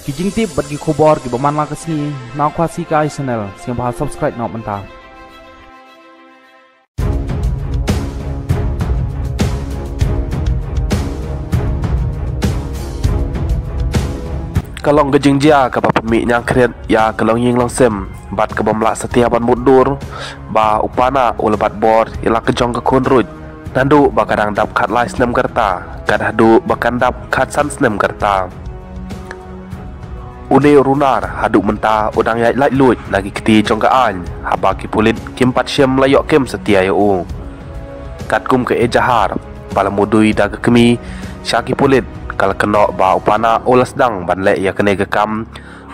Kijing tip bagi kubor ki baman la kesni nak kuasi kai channel siang bahas subscribe nak mentah. Kalong gejing jia ke pemik yang kret ya kalong ying long sem bat ke bamla setia ban mudur ba upana ulebat bor ila kejong ke konruj nandu ba kadang dap khat lai snem kerta kadadu bakan dap khat san snem kerta une runar hadu menta udang yai lai luj lagi keti jong ka an haba ki pulit kim pat syem layok kem setia yo kat kum ke ejahar bala mudui da ke kemi syaki pulit kal kenok ba upana ulas dang ban le ya kene ke kam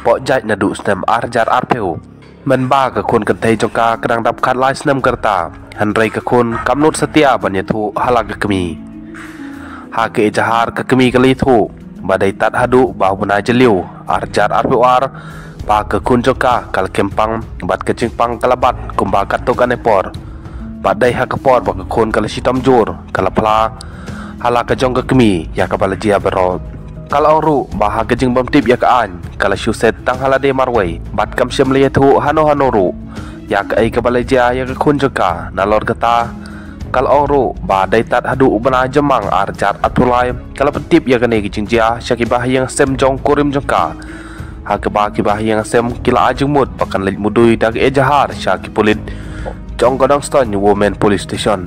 pok jai nadu snem arjar arpeu men ba ke kon kentai jong ka kadang dap khat lai snem kerta han rei ke kon kamnut setia ban yathu halak ke kemi ha ke ejahar ke kemi kali thu badai tat hadu ba buna jeliu arjar arpuar ba ke kunjoka kal kempang bat ke cingpang kalabat kumba katok anepor badai ha kapor ba ke kon kal sitam jor kala pala hala ke jong ke kemi ya ka balajia bero kal ru ba ha ke jing bam tip ya ka an kala syuset tang halade marwai bat kam syem le thu hano ru ya ka ai ka balajia ya ke kunjoka nalor kata kal ru ba dai tat hadu ubana jemang arjar atulai kala petip ya kene kijingjia syaki bah yang sem jong kurim jongka ha ke ba ki bah yang sem kila ajumut pakan lit mudui dag ejahar syaki pulit jong godang ston women police station